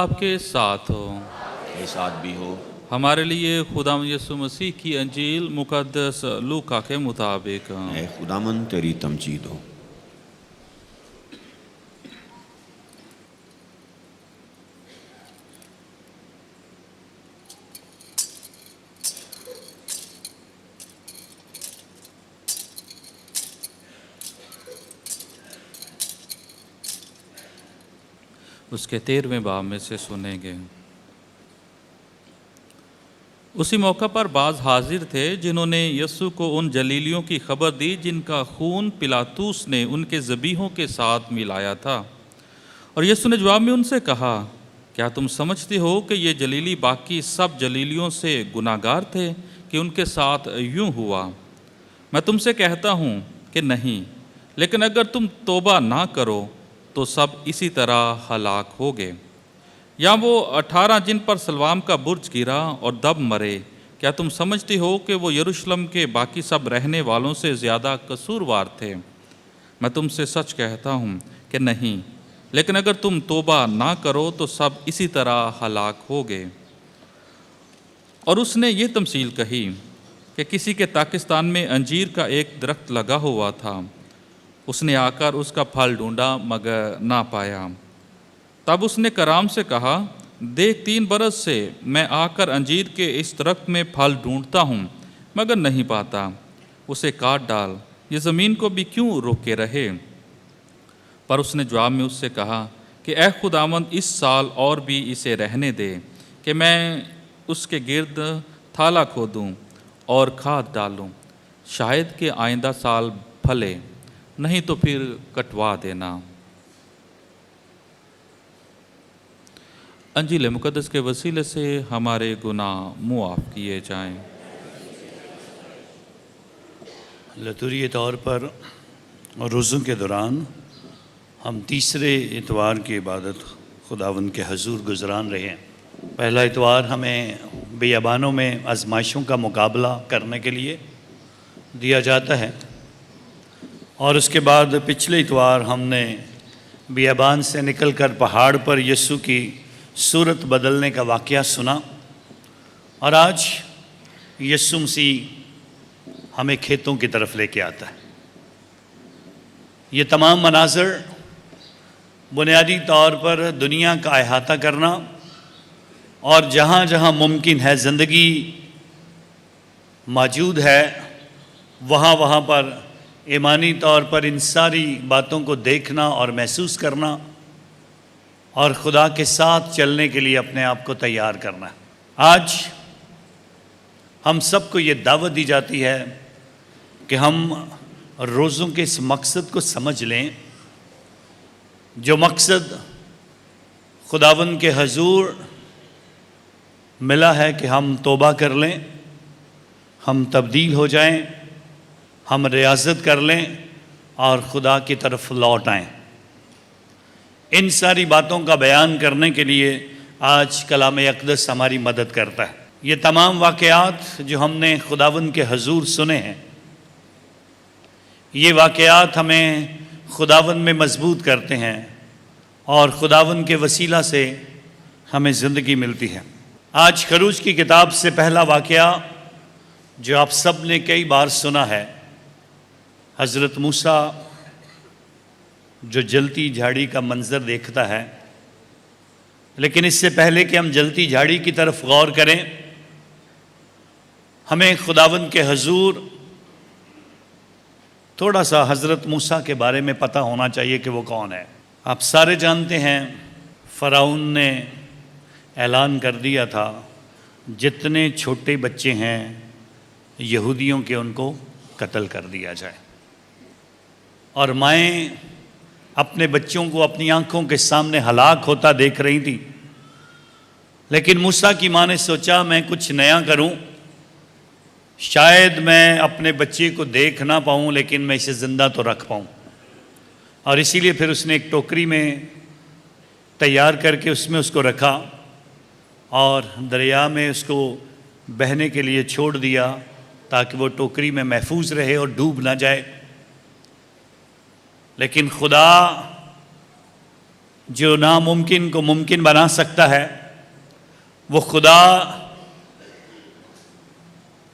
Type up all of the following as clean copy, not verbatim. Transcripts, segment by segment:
آپ کے ساتھ ہو۔ کے ساتھ بھی ہو۔ ہمارے لیے خداوند یسوع مسیح کی انجیل مقدس لوکا کے مطابق۔ اے خداوند تیری تمجید ہو۔ اس کے 13ویں باب میں سے سنیں گے۔ اسی موقع پر بعض حاضر تھے جنہوں نے یسوع کو ان جلیلیوں کی خبر دی جن کا خون پلاطوس نے ان کے ذبیحوں کے ساتھ ملایا تھا۔ اور یسوع نے جواب میں ان سے کہا، کیا تم سمجھتے ہو کہ یہ جلیلی باقی سب جلیلیوں سے گناہگار تھے کہ ان کے ساتھ یوں ہوا؟ میں تم سے کہتا ہوں کہ نہیں، لیکن اگر تم توبہ نہ کرو تو سب اسی طرح ہلاک ہوگے۔ یا وہ 18 جن پر سلوام کا برج گرا اور دب مرے، کیا تم سمجھتے ہو کہ وہ یروشلم کے باقی سب رہنے والوں سے زیادہ قصوروار تھے؟ میں تم سے سچ کہتا ہوں کہ نہیں، لیکن اگر تم توبہ نہ کرو تو سب اسی طرح ہلاک ہوگے۔ اور اس نے یہ تمثیل کہی کہ کسی کے پاکستان میں انجیر کا ایک درخت لگا ہوا تھا۔ اس نے آ کر اس کا پھل ڈھونڈا مگر نہ پایا۔ تب اس نے کرام سے کہا، دیکھ 3 برس سے میں آ کر انجیر کے اس درخت میں پھل ڈھونڈتا ہوں مگر نہیں پاتا، اسے کاٹ ڈال، یہ زمین کو بھی کیوں روکے رہے؟ پر اس نے جواب میں اس سے کہا کہ اے خداوند، اس سال اور بھی اسے رہنے دے کہ میں اس کے گرد تھالہ کھودوں اور کھاد ڈالوں، شاید کہ آئندہ سال پھلے، نہیں تو پھر کٹوا دینا۔ انجیل مقدس کے وسیلے سے ہمارے گناہ معاف کیے جائیں۔ لطوری طور پر روزوں کے دوران ہم تیسرے اتوار کی عبادت خداوند کے حضور گزران رہے ہیں۔ پہلا اتوار ہمیں بیابانوں میں آزمائشوں کا مقابلہ کرنے کے لیے دیا جاتا ہے، اور اس کے بعد پچھلے اتوار ہم نے بیابان سے نکل کر پہاڑ پر یسوع کی صورت بدلنے کا واقعہ سنا، اور آج یسوع مسیح ہمیں کھیتوں کی طرف لے کے آتا ہے۔ یہ تمام مناظر بنیادی طور پر دنیا کا احاطہ کرنا اور جہاں جہاں ممکن ہے زندگی موجود ہے وہاں وہاں پر ایمانی طور پر ان ساری باتوں کو دیکھنا اور محسوس کرنا اور خدا کے ساتھ چلنے کے لیے اپنے آپ کو تیار کرنا ہے۔ آج ہم سب کو یہ دعوت دی جاتی ہے کہ ہم روزوں کے اس مقصد کو سمجھ لیں، جو مقصد خداوند کے حضور ملا ہے کہ ہم توبہ کر لیں، ہم تبدیل ہو جائیں، ہم ریاضت کر لیں اور خدا کی طرف لوٹ آئیں۔ ان ساری باتوں کا بیان کرنے کے لیے آج کلام اقدس ہماری مدد کرتا ہے۔ یہ تمام واقعات جو ہم نے خداوند کے حضور سنے ہیں، یہ واقعات ہمیں خداوند میں مضبوط کرتے ہیں اور خداوند کے وسیلہ سے ہمیں زندگی ملتی ہے۔ آج خروج کی کتاب سے پہلا واقعہ جو آپ سب نے کئی بار سنا ہے، حضرت موسیٰ جو جلتی جھاڑی کا منظر دیکھتا ہے۔ لیکن اس سے پہلے کہ ہم جلتی جھاڑی کی طرف غور کریں، ہمیں خداوند کے حضور تھوڑا سا حضرت موسیٰ کے بارے میں پتہ ہونا چاہیے کہ وہ کون ہے۔ آپ سارے جانتے ہیں فرعون نے اعلان کر دیا تھا جتنے چھوٹے بچے ہیں یہودیوں کے ان کو قتل کر دیا جائے، اور مائیں اپنے بچوں کو اپنی آنکھوں کے سامنے ہلاک ہوتا دیکھ رہی تھی۔ لیکن موسیٰ کی ماں نے سوچا میں کچھ نیا کروں، شاید میں اپنے بچے کو دیکھ نہ پاؤں لیکن میں اسے زندہ تو رکھ پاؤں، اور اسی لیے پھر اس نے ایک ٹوکری میں تیار کر کے اس میں اس کو رکھا اور دریا میں اس کو بہنے کے لیے چھوڑ دیا تاکہ وہ ٹوکری میں محفوظ رہے اور ڈوب نہ جائے۔ لیکن خدا جو ناممکن کو ممکن بنا سکتا ہے، وہ خدا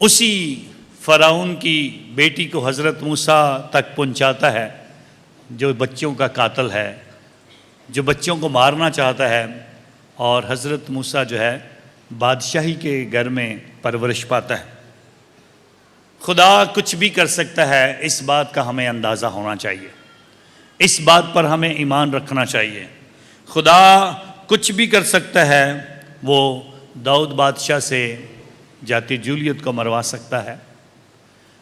اسی فرعون کی بیٹی کو حضرت موسیٰ تک پہنچاتا ہے جو بچوں کا قاتل ہے، جو بچوں کو مارنا چاہتا ہے، اور حضرت موسیٰ جو ہے بادشاہی کے گھر میں پرورش پاتا ہے۔ خدا کچھ بھی کر سکتا ہے، اس بات کا ہمیں اندازہ ہونا چاہیے، اس بات پر ہمیں ایمان رکھنا چاہیے۔ خدا کچھ بھی کر سکتا ہے، وہ داؤد بادشاہ سے جاتی جولیت کو مروا سکتا ہے،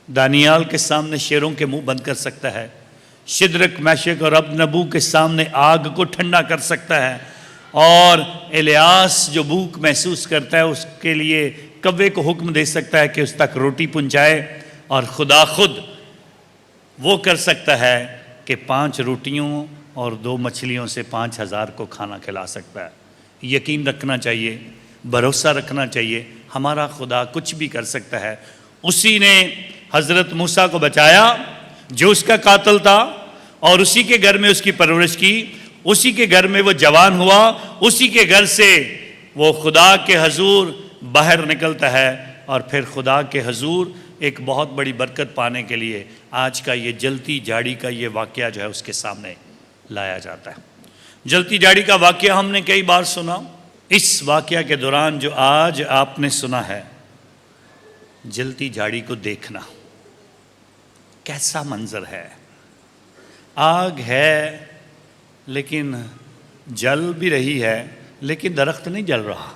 دانیال کے سامنے شیروں کے منہ بند کر سکتا ہے، شدرک میشک اور ابدنگو کے سامنے آگ کو ٹھنڈا کر سکتا ہے، اور الیاس جو بھوک محسوس کرتا ہے اس کے لیے کوے کو حکم دے سکتا ہے کہ اس تک روٹی پہنچائے، اور خدا خود وہ کر سکتا ہے کہ 5 روٹیوں اور 2 مچھلیوں سے 5,000 کو کھانا کھلا سکتا ہے۔ یقین رکھنا چاہیے، بھروسہ رکھنا چاہیے، ہمارا خدا کچھ بھی کر سکتا ہے۔ اسی نے حضرت موسیٰ کو بچایا جو اس کا قاتل تھا، اور اسی کے گھر میں اس کی پرورش کی، اسی کے گھر میں وہ جوان ہوا، اسی کے گھر سے وہ خدا کے حضور باہر نکلتا ہے، اور پھر خدا کے حضور ایک بہت بڑی برکت پانے کے لیے آج کا یہ جلتی جاڑی کا یہ واقعہ جو ہے اس کے سامنے لایا جاتا ہے۔ جلتی جاڑی کا واقعہ ہم نے کئی بار سنا، اس واقعہ کے دوران جو آج آپ نے سنا ہے، جلتی جاڑی کو دیکھنا کیسا منظر ہے۔ آگ ہے لیکن جل بھی رہی ہے، لیکن درخت نہیں جل رہا،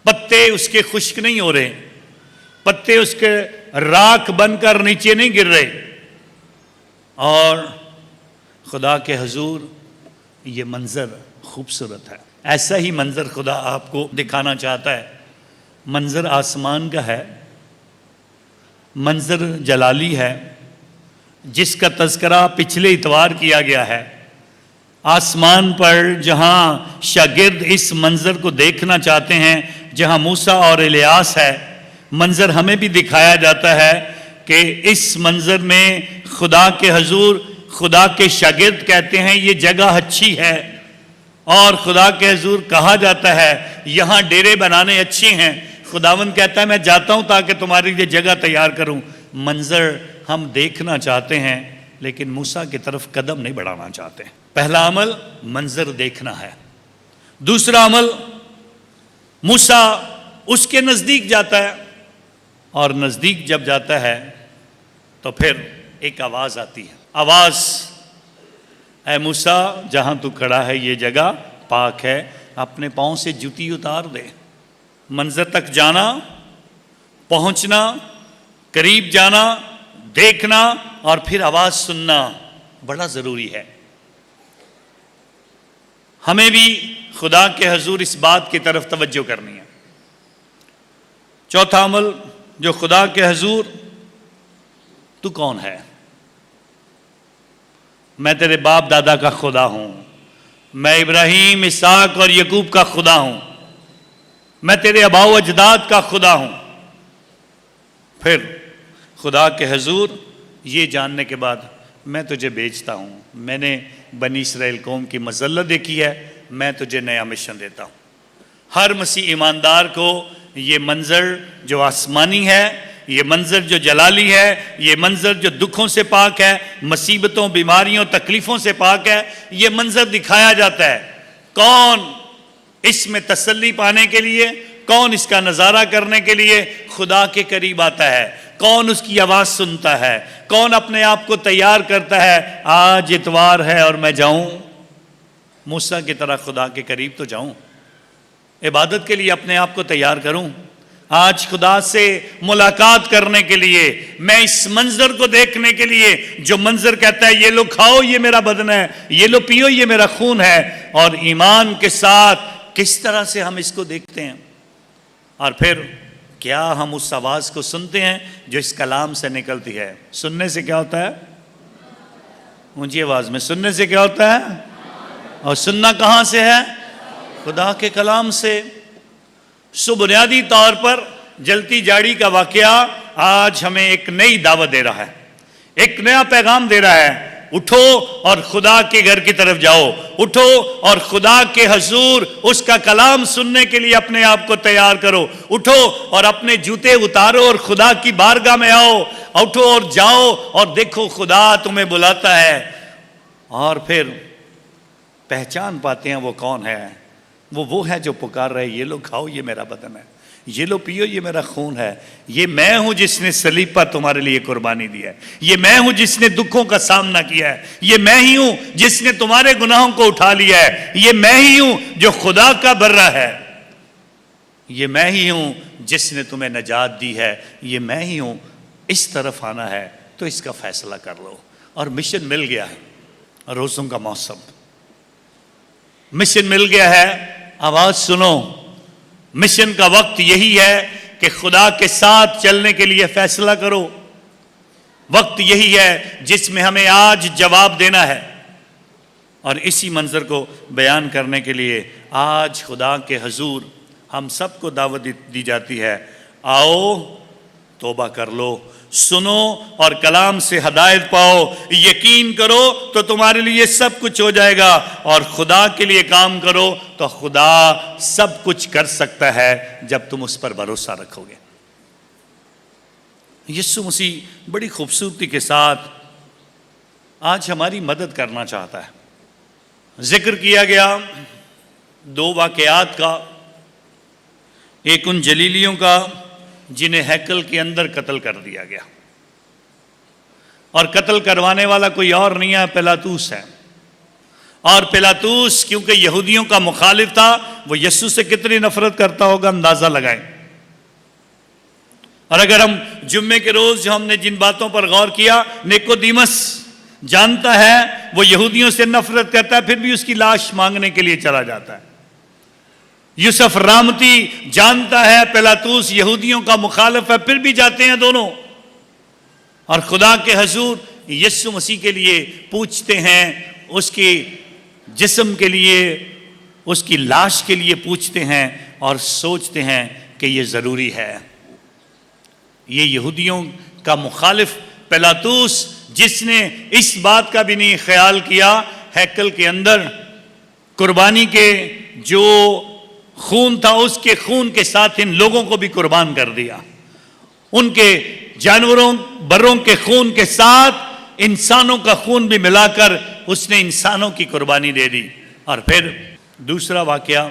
پتے اس کے خشک نہیں ہو رہے، پتے اس کے راکھ بن کر نیچے نہیں گر رہے، اور خدا کے حضور یہ منظر خوبصورت ہے۔ ایسا ہی منظر خدا آپ کو دکھانا چاہتا ہے۔ منظر آسمان کا ہے، منظر جلالی ہے، جس کا تذکرہ پچھلے اتوار کیا گیا ہے۔ آسمان پر جہاں شاگرد اس منظر کو دیکھنا چاہتے ہیں، جہاں موسیٰ اور الیاس ہے، منظر ہمیں بھی دکھایا جاتا ہے کہ اس منظر میں خدا کے حضور، خدا کے شاگرد کہتے ہیں یہ جگہ اچھی ہے، اور خدا کے حضور کہا جاتا ہے یہاں ڈیرے بنانے اچھے ہیں۔ خداوند کہتا ہے میں جاتا ہوں تاکہ تمہاری یہ جگہ تیار کروں۔ منظر ہم دیکھنا چاہتے ہیں، لیکن موسیٰ کی طرف قدم نہیں بڑھانا چاہتے۔ پہلا عمل منظر دیکھنا ہے۔ دوسرا عمل، موسیٰ اس کے نزدیک جاتا ہے، اور نزدیک جب جاتا ہے تو پھر ایک آواز آتی ہے۔ آواز، اے موسیٰ جہاں تو کھڑا ہے یہ جگہ پاک ہے، اپنے پاؤں سے جوتی اتار دے۔ منظر تک جانا، پہنچنا، قریب جانا، دیکھنا، اور پھر آواز سننا بڑا ضروری ہے۔ ہمیں بھی خدا کے حضور اس بات کی طرف توجہ کرنی ہے۔ چوتھا عمل جو خدا کے حضور، تو کون ہے؟ میں تیرے باپ دادا کا خدا ہوں، میں ابراہیم، اسحاق اور یعقوب کا خدا ہوں، میں تیرے آباء و اجداد کا خدا ہوں۔ پھر خدا کے حضور یہ جاننے کے بعد میں تجھے بیچتا ہوں، میں نے بنی اسرائیل قوم کی مذلت دیکھی ہے، میں تجھے نیا مشن دیتا ہوں۔ ہر مسیح ایماندار کو یہ منظر جو آسمانی ہے، یہ منظر جو جلالی ہے، یہ منظر جو دکھوں سے پاک ہے، مصیبتوں، بیماریوں، تکلیفوں سے پاک ہے، یہ منظر دکھایا جاتا ہے۔ کون اس میں تسلی پانے کے لیے، کون اس کا نظارہ کرنے کے لیے خدا کے قریب آتا ہے، کون اس کی آواز سنتا ہے، کون اپنے آپ کو تیار کرتا ہے آج اتوار ہے اور میں جاؤں موسیٰ کی طرح خدا کے قریب تو جاؤں، عبادت کے لیے اپنے آپ کو تیار کروں، آج خدا سے ملاقات کرنے کے لیے، میں اس منظر کو دیکھنے کے لیے جو منظر کہتا ہے یہ لو کھاؤ یہ میرا بدن ہے، یہ لو پیو یہ میرا خون ہے، اور ایمان کے ساتھ کس طرح سے ہم اس کو دیکھتے ہیں، اور پھر کیا ہم اس آواز کو سنتے ہیں جو اس کلام سے نکلتی ہے۔ سننے سے کیا ہوتا ہے؟ اونچی آواز میں، سننے سے کیا ہوتا ہے؟ اور سننا کہاں سے ہے؟ خدا کے کلام سے۔ سو بنیادی طور پر جلتی جاڑی کا واقعہ آج ہمیں ایک نئی دعوت دے رہا ہے، ایک نیا پیغام دے رہا ہے۔ اٹھو اور خدا کے گھر کی طرف جاؤ، اٹھو اور خدا کے حضور اس کا کلام سننے کے لیے اپنے آپ کو تیار کرو، اٹھو اور اپنے جوتے اتارو اور خدا کی بارگاہ میں آؤ، اٹھو اور جاؤ اور دیکھو خدا تمہیں بلاتا ہے۔ اور پھر پہچان پاتے ہیں وہ کون ہے، وہ ہے جو پکار رہے یہ لو کھاؤ یہ میرا بدن ہے، یہ لو پیو یہ میرا خون ہے، یہ میں ہوں جس نے صلیب پر تمہارے لیے قربانی دی ہے، یہ میں ہوں جس نے دکھوں کا سامنا کیا ہے، یہ میں ہی ہوں جس نے تمہارے گناہوں کو اٹھا لیا ہے، یہ میں ہی ہوں جو خدا کا برہ ہے، یہ میں ہی ہوں جس نے تمہیں نجات دی ہے، یہ میں ہی ہوں۔ اس طرف آنا ہے تو اس کا فیصلہ کر لو۔ اور مشن مل گیا ہے، روزوں کا موسم، مشن مل گیا ہے۔ آواز سنو، مشن کا وقت یہی ہے کہ خدا کے ساتھ چلنے کے لیے فیصلہ کرو۔ وقت یہی ہے جس میں ہمیں آج جواب دینا ہے۔ اور اسی منظر کو بیان کرنے کے لیے آج خدا کے حضور ہم سب کو دعوت دی جاتی ہے، آؤ توبہ کر لو، سنو اور کلام سے ہدایت پاؤ، یقین کرو تو تمہارے لیے سب کچھ ہو جائے گا، اور خدا کے لیے کام کرو تو خدا سب کچھ کر سکتا ہے جب تم اس پر بھروسہ رکھو گے۔ یسوع مسیح بڑی خوبصورتی کے ساتھ آج ہماری مدد کرنا چاہتا ہے۔ ذکر کیا گیا دو واقعات کا، ایک ان جلیلیوں کا جنہیں ہیکل کے اندر قتل کر دیا گیا، اور قتل کروانے والا کوئی اور نہیں ہے، پیلاطوس ہے۔ اور پیلاطوس کیونکہ یہودیوں کا مخالف تھا، وہ یسوع سے کتنی نفرت کرتا ہوگا اندازہ لگائیں۔ اور اگر ہم جمعے کے روز جو ہم نے جن باتوں پر غور کیا، نیکودیمس جانتا ہے وہ یہودیوں سے نفرت کرتا ہے، پھر بھی اس کی لاش مانگنے کے لیے چلا جاتا ہے۔ یوسف رامتی جانتا ہے پیلاطوس یہودیوں کا مخالف ہے، پھر بھی جاتے ہیں دونوں، اور خدا کے حضور یسوع مسیح کے لیے پوچھتے ہیں، اس کے جسم کے لیے، اس کی لاش کے لیے پوچھتے ہیں، اور سوچتے ہیں کہ یہ ضروری ہے۔ یہ یہودیوں کا مخالف پیلاطوس، جس نے اس بات کا بھی نہیں خیال کیا، ہیکل کے اندر قربانی کے جو خون تھا اس کے خون کے ساتھ ان لوگوں کو بھی قربان کر دیا، ان کے جانوروں بروں کے خون کے ساتھ انسانوں کا خون بھی ملا کر اس نے انسانوں کی قربانی دے دی۔ اور پھر دوسرا واقعہ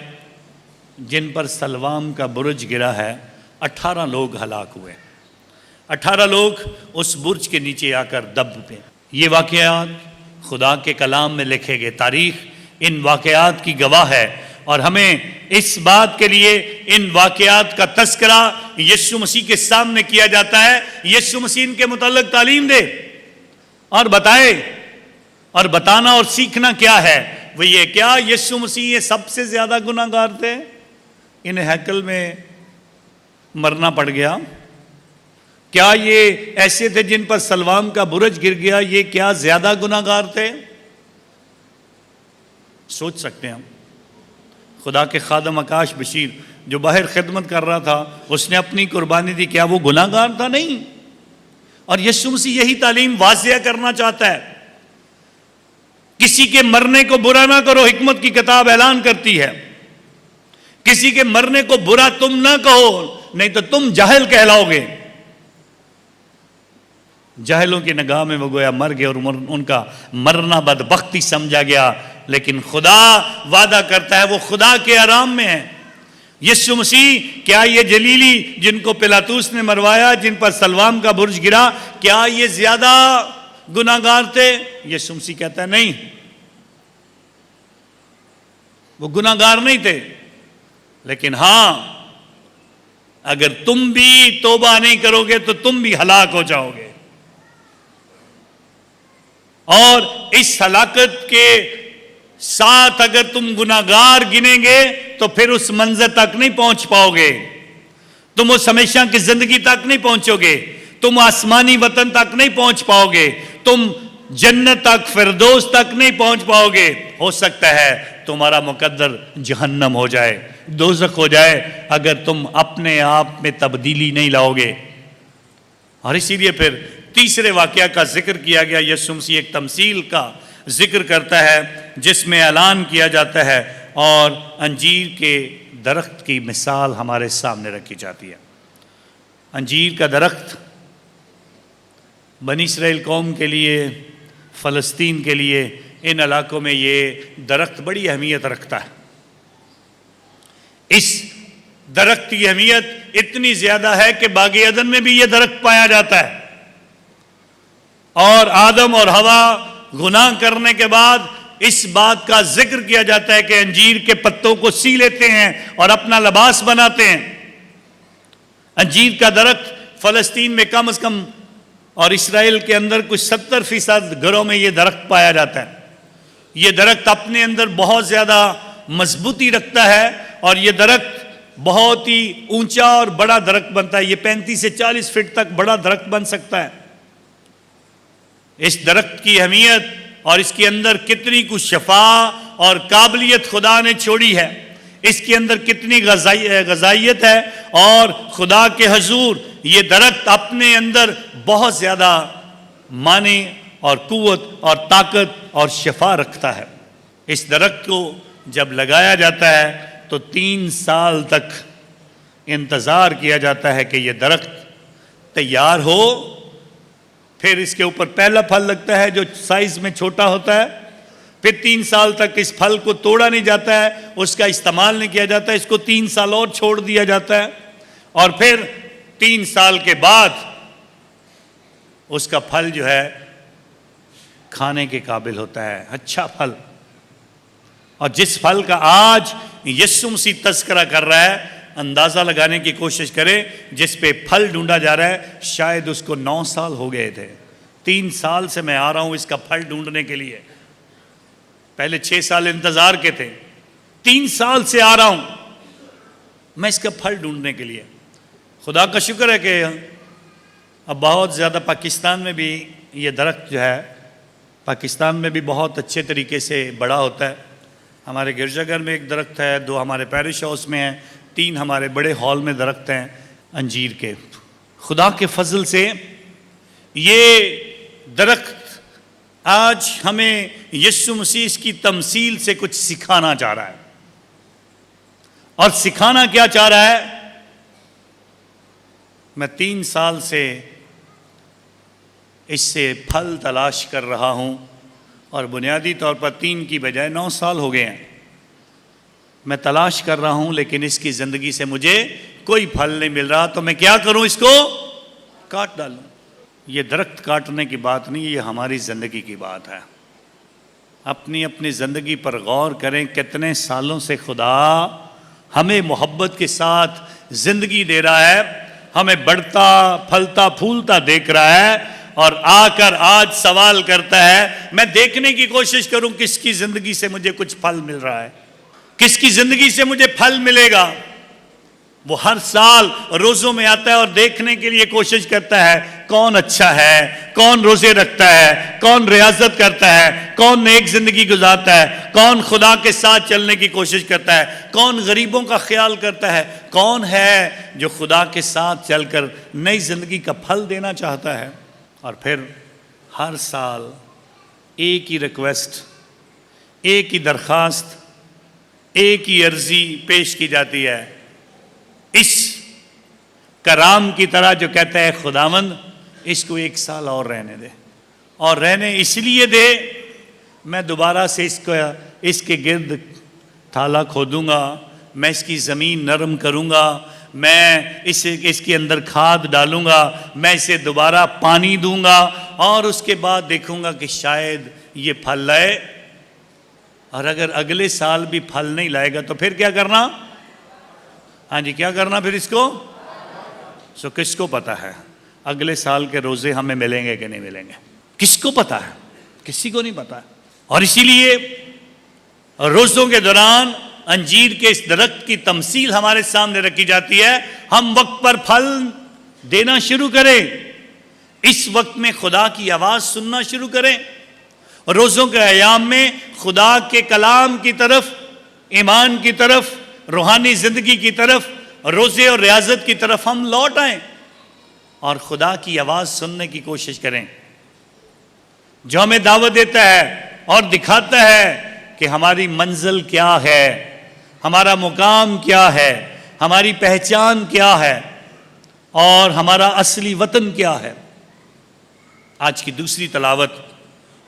جن پر سلوام کا برج گرا ہے، 18 لوگ ہلاک ہوئے، 18 لوگ اس برج کے نیچے آ کر دب گئے۔ یہ واقعات خدا کے کلام میں لکھے گئے، تاریخ ان واقعات کی گواہ ہے، اور ہمیں اس بات کے لیے ان واقعات کا تذکرہ یسوع مسیح کے سامنے کیا جاتا ہے۔ یسوع مسیح ان کے متعلق تعلیم دے اور بتائے، اور بتانا اور سیکھنا کیا ہے، وہ یہ کیا یسوع مسیح یہ سب سے زیادہ گناہ گار تھے، انہیں ہیکل میں مرنا پڑ گیا؟ کیا یہ ایسے تھے جن پر سلوام کا برج گر گیا، یہ کیا زیادہ گناہ گار تھے؟ سوچ سکتے ہیں ہم۔ خدا کے خادم آکاش بشیر جو باہر خدمت کر رہا تھا، اس نے اپنی قربانی دی، کیا وہ گناہ گار تھا؟ نہیں۔ اور یسوع مسیح یہی تعلیم واضح کرنا چاہتا ہے، کسی کے مرنے کو برا نہ کرو، حکمت کی کتاب اعلان کرتی ہے، کسی کے مرنے کو برا تم نہ کہو، نہیں تو تم جاہل کہلاؤ گے۔ جاہلوں کی نگاہ میں وہ گویا مر گئے اور ان کا مرنا بدبختی سمجھا گیا، لیکن خدا وعدہ کرتا ہے وہ خدا کے آرام میں ہے۔ یسوع مسیح کیا یہ جلیلی جن کو پیلاطوس نے مروایا، جن پر سلوام کا برج گرا، کیا یہ زیادہ گناہ گار تھے؟ یسوع مسیح کہتا ہے نہیں، وہ گناہ گار نہیں تھے، لیکن ہاں اگر تم بھی توبہ نہیں کرو گے تو تم بھی ہلاک ہو جاؤ گے، اور اس ہلاکت کے ساتھ اگر تم گناہگار گنیں گے تو پھر اس منظر تک نہیں پہنچ پاؤ گے، تم اس ہمیشہ کی زندگی تک نہیں پہنچو گے، تم آسمانی وطن تک نہیں پہنچ پاؤ گے، تم جنت تک، فردوس تک نہیں پہنچ پاؤ گے۔ ہو سکتا ہے تمہارا مقدر جہنم ہو جائے، دوزخ ہو جائے، اگر تم اپنے آپ میں تبدیلی نہیں لاؤ گے۔ اور اسی لیے پھر تیسرے واقعہ کا ذکر کیا گیا، یسوع مسیح ایک تمثیل کا ذکر کرتا ہے جس میں اعلان کیا جاتا ہے اور انجیر کے درخت کی مثال ہمارے سامنے رکھی جاتی ہے۔ انجیر کا درخت بنی اسرائیل قوم کے لیے، فلسطین کے لیے، ان علاقوں میں یہ درخت بڑی اہمیت رکھتا ہے۔ اس درخت کی اہمیت اتنی زیادہ ہے کہ باغ عدن میں بھی یہ درخت پایا جاتا ہے، اور آدم اور حوا گناہ کرنے کے بعد اس بات کا ذکر کیا جاتا ہے کہ انجیر کے پتوں کو سی لیتے ہیں اور اپنا لباس بناتے ہیں۔ انجیر کا درخت فلسطین میں کم از کم اور اسرائیل کے اندر کچھ 70% گھروں میں یہ درخت پایا جاتا ہے۔ یہ درخت اپنے اندر بہت زیادہ مضبوطی رکھتا ہے، اور یہ درخت بہت ہی اونچا اور بڑا درخت بنتا ہے۔ یہ 35 سے 40 فٹ تک بڑا درخت بن سکتا ہے۔ اس درخت کی اہمیت اور اس کے اندر کتنی کچھ شفا اور قابلیت خدا نے چھوڑی ہے، اس کے اندر کتنی غذائیت ہے، اور خدا کے حضور یہ درخت اپنے اندر بہت زیادہ معنی اور قوت اور طاقت اور شفا رکھتا ہے۔ اس درخت کو جب لگایا جاتا ہے تو 3 سال تک انتظار کیا جاتا ہے کہ یہ درخت تیار ہو، پھر اس کے اوپر پہلا پھل لگتا ہے جو سائز میں چھوٹا ہوتا ہے، پھر 3 سال تک اس پھل کو توڑا نہیں جاتا ہے، اس کا استعمال نہیں کیا جاتا ہے، اس کو 3 سال اور چھوڑ دیا جاتا ہے، اور پھر 3 سال کے بعد اس کا پھل جو ہے کھانے کے قابل ہوتا ہے، اچھا پھل۔ اور جس پھل کا آج یسوع مسیح تذکرہ کر رہا ہے، اندازہ لگانے کی کوشش کرے جس پہ پھل ڈھونڈا جا رہا ہے، شاید اس کو 9 سال ہو گئے تھے۔ 3 سال سے میں آ رہا ہوں اس کا پھل ڈھونڈنے کے لیے، پہلے 6 سال انتظار کے تھے، 3 سال سے آ رہا ہوں میں اس کا پھل ڈھونڈنے کے لیے۔ خدا کا شکر ہے کہ اب بہت زیادہ پاکستان میں بھی یہ درخت جو ہے، پاکستان میں بھی بہت اچھے طریقے سے بڑا ہوتا ہے۔ ہمارے گرجا گھر میں ایک درخت ہے، 2 ہمارے پیرش ہاؤس میں ہیں، 3 ہمارے بڑے ہال میں درخت ہیں انجیر کے۔ خدا کے فضل سے یہ درخت آج ہمیں یسوع مسیح کی تمثیل سے کچھ سکھانا چاہ رہا ہے، اور سکھانا کیا چاہ رہا ہے؟ میں 3 سال سے اس سے پھل تلاش کر رہا ہوں، اور بنیادی طور پر 3 کی بجائے 9 سال ہو گئے ہیں میں تلاش کر رہا ہوں، لیکن اس کی زندگی سے مجھے کوئی پھل نہیں مل رہا، تو میں کیا کروں؟ اس کو کاٹ ڈالوں۔ یہ درخت کاٹنے کی بات نہیں، یہ ہماری زندگی کی بات ہے۔ اپنی زندگی پر غور کریں، کتنے سالوں سے خدا ہمیں محبت کے ساتھ زندگی دے رہا ہے، ہمیں بڑھتا پھلتا پھولتا دیکھ رہا ہے، اور آ کر آج سوال کرتا ہے، میں دیکھنے کی کوشش کروں کس کی زندگی سے مجھے کچھ پھل مل رہا ہے، کس کی زندگی سے مجھے پھل ملے گا۔ وہ ہر سال روزوں میں آتا ہے اور دیکھنے کے لیے کوشش کرتا ہے کون اچھا ہے، کون روزے رکھتا ہے، کون ریاضت کرتا ہے، کون نیک زندگی گزارتا ہے، کون خدا کے ساتھ چلنے کی کوشش کرتا ہے، کون غریبوں کا خیال کرتا ہے، کون ہے جو خدا کے ساتھ چل کر نئی زندگی کا پھل دینا چاہتا ہے۔ اور پھر ہر سال ایک ہی ریکویسٹ، ایک ہی درخواست، ایک ہی عرضی پیش کی جاتی ہے، اس کرام کی طرح جو کہتا ہے خداوند اس کو 1 سال اور رہنے دے، اور رہنے اس لیے دے میں دوبارہ سے اس کے گرد تھالا کھودوں گا، میں اس کی زمین نرم کروں گا، میں اس کے اندر کھاد ڈالوں گا، میں اسے دوبارہ پانی دوں گا، اور اس کے بعد دیکھوں گا کہ شاید یہ پھل لائے۔ اور اگر اگلے سال بھی پھل نہیں لائے گا تو پھر کیا کرنا؟ ہاں جی، کیا کرنا پھر اس کو؟ سو کس کو پتا ہے اگلے سال کے روزے ہمیں ملیں گے کہ نہیں ملیں گے؟ کس کو پتا ہے؟ کسی کو نہیں پتا ہے۔ اور اسی لیے روزوں کے دوران انجیر کے اس درخت کی تمثیل ہمارے سامنے رکھی جاتی ہے۔ ہم وقت پر پھل دینا شروع کریں، اس وقت میں خدا کی آواز سننا شروع کریں، روزوں کے ایام میں خدا کے کلام کی طرف، ایمان کی طرف، روحانی زندگی کی طرف، روزے اور ریاضت کی طرف ہم لوٹ آئیں، اور خدا کی آواز سننے کی کوشش کریں، جو ہمیں دعوت دیتا ہے اور دکھاتا ہے کہ ہماری منزل کیا ہے، ہمارا مقام کیا ہے، ہماری پہچان کیا ہے اور ہمارا اصلی وطن کیا ہے۔ آج کی دوسری تلاوت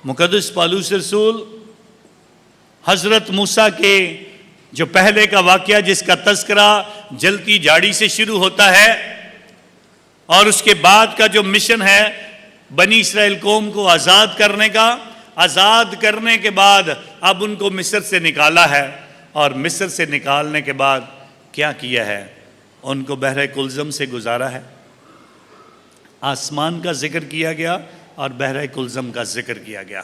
مقدس پالوس رسول حضرت موسیٰ کے جو پہلے کا واقعہ جس کا تذکرہ جلتی جھاڑی سے شروع ہوتا ہے اور اس کے بعد کا جو مشن ہے بنی اسرائیل قوم کو آزاد کرنے کا، آزاد کرنے کے بعد اب ان کو مصر سے نکالا ہے، اور مصر سے نکالنے کے بعد کیا کیا ہے؟ ان کو بحر کلزم سے گزارا ہے۔ آسمان کا ذکر کیا گیا اور بحر کلزم کا ذکر کیا گیا۔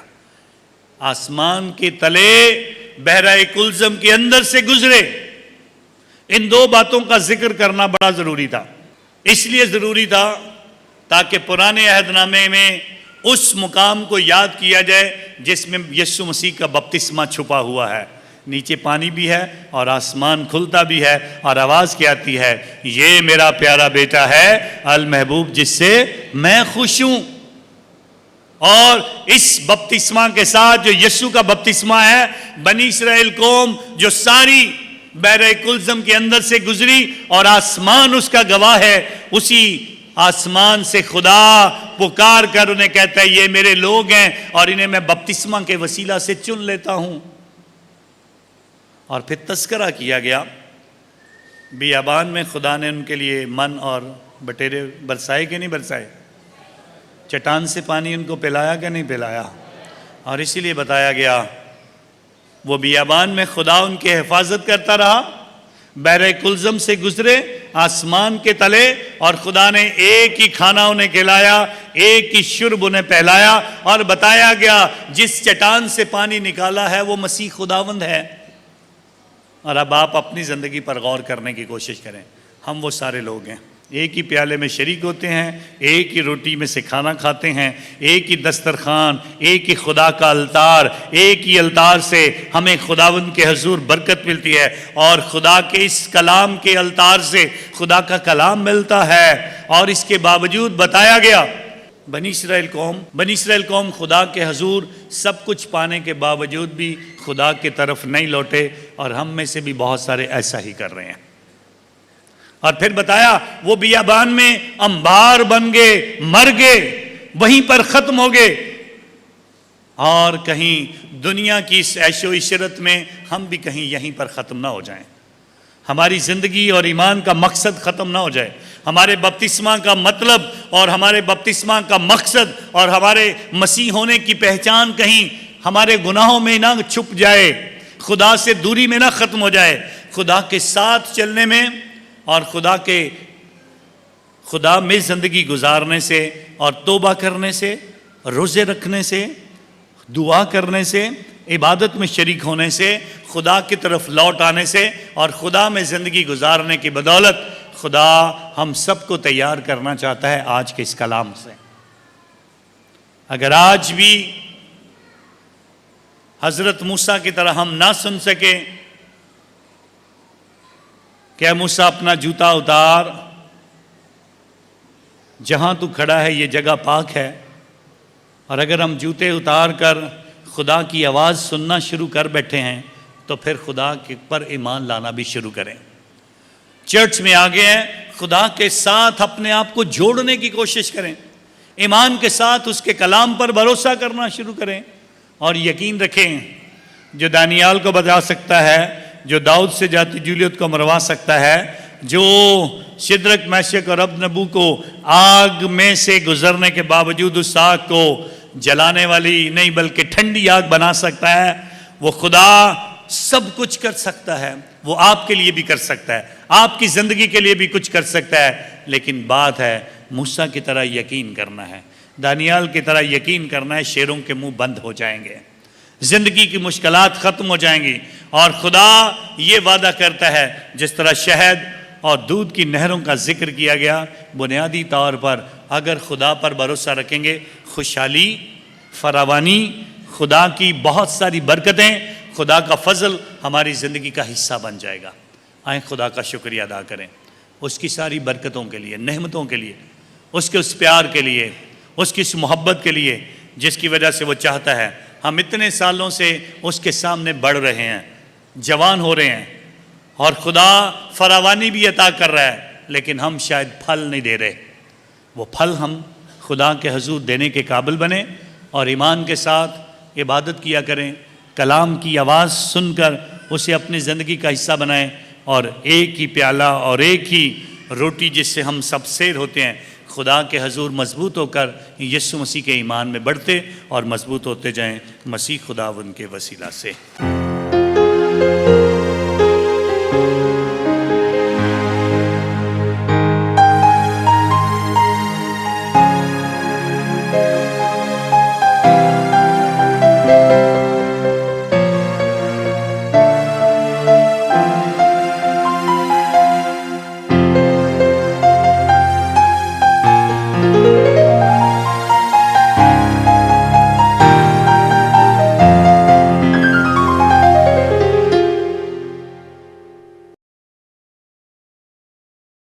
آسمان کے تلے بحر کلزم کے اندر سے گزرے، ان دو باتوں کا ذکر کرنا بڑا ضروری تھا۔ اس لیے ضروری تھا تاکہ پرانے عہد نامے میں اس مقام کو یاد کیا جائے جس میں یسوع مسیح کا بپتسمہ چھپا ہوا ہے۔ نیچے پانی بھی ہے اور آسمان کھلتا بھی ہے اور آواز کیا آتی ہے، یہ میرا پیارا بیٹا ہے المحبوب جس سے میں خوش ہوں۔ اور اس بپتسمہ کے ساتھ جو یسوع کا بپتسمہ ہے، بنی اسرائیل قوم جو ساری بحر کلزم کے اندر سے گزری اور آسمان اس کا گواہ ہے، اسی آسمان سے خدا پکار کر انہیں کہتا ہے یہ میرے لوگ ہیں اور انہیں میں بپتسمہ کے وسیلہ سے چن لیتا ہوں۔ اور پھر تذکرہ کیا گیا، بیابان میں خدا نے ان کے لیے من اور بٹیرے برسائے کہ نہیں برسائے؟ چٹان سے پانی ان کو پلایا کہ نہیں پلایا؟ اور اسی لیے بتایا گیا وہ بیابان میں خدا ان کی حفاظت کرتا رہا، بحر کلزم سے گزرے آسمان کے تلے، اور خدا نے ایک ہی کھانا انہیں کھلایا، ایک ہی شرب انہیں پہلایا، اور بتایا گیا جس چٹان سے پانی نکالا ہے وہ مسیح خداوند ہے۔ اور اب آپ اپنی زندگی پر غور کرنے کی کوشش کریں، ہم وہ سارے لوگ ہیں، ایک ہی پیالے میں شریک ہوتے ہیں، ایک ہی روٹی میں سے کھانا کھاتے ہیں، ایک ہی دسترخوان، ایک ہی خدا کا التار، ایک ہی التار سے ہمیں خداوند کے حضور برکت ملتی ہے، اور خدا کے اس کلام کے التار سے خدا کا کلام ملتا ہے۔ اور اس کے باوجود بتایا گیا بنی اسرائیل قوم خدا کے حضور سب کچھ پانے کے باوجود بھی خدا کی طرف نہیں لوٹے، اور ہم میں سے بھی بہت سارے ایسا ہی کر رہے ہیں۔ اور پھر بتایا وہ بیابان میں انبار بن گئے، مر گئے، وہیں پر ختم ہو گئے، اور کہیں دنیا کی اس عیش و عشرت میں ہم بھی کہیں یہیں پر ختم نہ ہو جائیں، ہماری زندگی اور ایمان کا مقصد ختم نہ ہو جائے، ہمارے بپتسمہ کا مطلب اور ہمارے بپتسمہ کا مقصد اور ہمارے مسیح ہونے کی پہچان کہیں ہمارے گناہوں میں نہ چھپ جائے، خدا سے دوری میں نہ ختم ہو جائے۔ خدا کے ساتھ چلنے میں اور خدا میں زندگی گزارنے سے اور توبہ کرنے سے، روزے رکھنے سے، دعا کرنے سے، عبادت میں شریک ہونے سے، خدا کی طرف لوٹ آنے سے اور خدا میں زندگی گزارنے کی بدولت خدا ہم سب کو تیار کرنا چاہتا ہے آج کے اس کلام سے۔ اگر آج بھی حضرت موسیٰ کی طرح ہم نہ سن سکے کہ اے موسیٰ اپنا جوتا اتار، جہاں تو کھڑا ہے یہ جگہ پاک ہے، اور اگر ہم جوتے اتار کر خدا کی آواز سننا شروع کر بیٹھے ہیں تو پھر خدا کے پر ایمان لانا بھی شروع کریں۔ چرچ میں آگے ہیں، خدا کے ساتھ اپنے آپ کو جوڑنے کی کوشش کریں، ایمان کے ساتھ اس کے کلام پر بھروسہ کرنا شروع کریں، اور یقین رکھیں جو دانیال کو بتا سکتا ہے، جو داؤد سے جاتی جولیت کو مروا سکتا ہے، جو شدرک میشک اور ابدنگو کو آگ میں سے گزرنے کے باوجود اس آگ کو جلانے والی نہیں بلکہ ٹھنڈی آگ بنا سکتا ہے، وہ خدا سب کچھ کر سکتا ہے۔ وہ آپ کے لیے بھی کر سکتا ہے، آپ کی زندگی کے لیے بھی کچھ کر سکتا ہے، لیکن بات ہے موسیٰ کی طرح یقین کرنا ہے، دانیال کی طرح یقین کرنا ہے۔ شیروں کے منہ بند ہو جائیں گے، زندگی کی مشکلات ختم ہو جائیں گی، اور خدا یہ وعدہ کرتا ہے جس طرح شہد اور دودھ کی نہروں کا ذکر کیا گیا، بنیادی طور پر اگر خدا پر بھروسہ رکھیں گے، خوشحالی، فراوانی، خدا کی بہت ساری برکتیں، خدا کا فضل ہماری زندگی کا حصہ بن جائے گا۔ آئیں خدا کا شکریہ ادا کریں اس کی ساری برکتوں کے لیے، نعمتوں کے لیے، اس کے اس پیار کے لیے، اس کی اس محبت کے لیے جس کی وجہ سے وہ چاہتا ہے۔ ہم اتنے سالوں سے اس کے سامنے بڑھ رہے ہیں، جوان ہو رہے ہیں، اور خدا فراوانی بھی عطا کر رہا ہے، لیکن ہم شاید پھل نہیں دے رہے۔ وہ پھل ہم خدا کے حضور دینے کے قابل بنیں اور ایمان کے ساتھ عبادت کیا کریں، کلام کی آواز سن کر اسے اپنی زندگی کا حصہ بنائیں، اور ایک ہی پیالہ اور ایک ہی روٹی جس سے ہم سب سیر ہوتے ہیں، خدا کے حضور مضبوط ہو کر یسوع مسیح کے ایمان میں بڑھتے اور مضبوط ہوتے جائیں، مسیح خداوند کے وسیلہ سے۔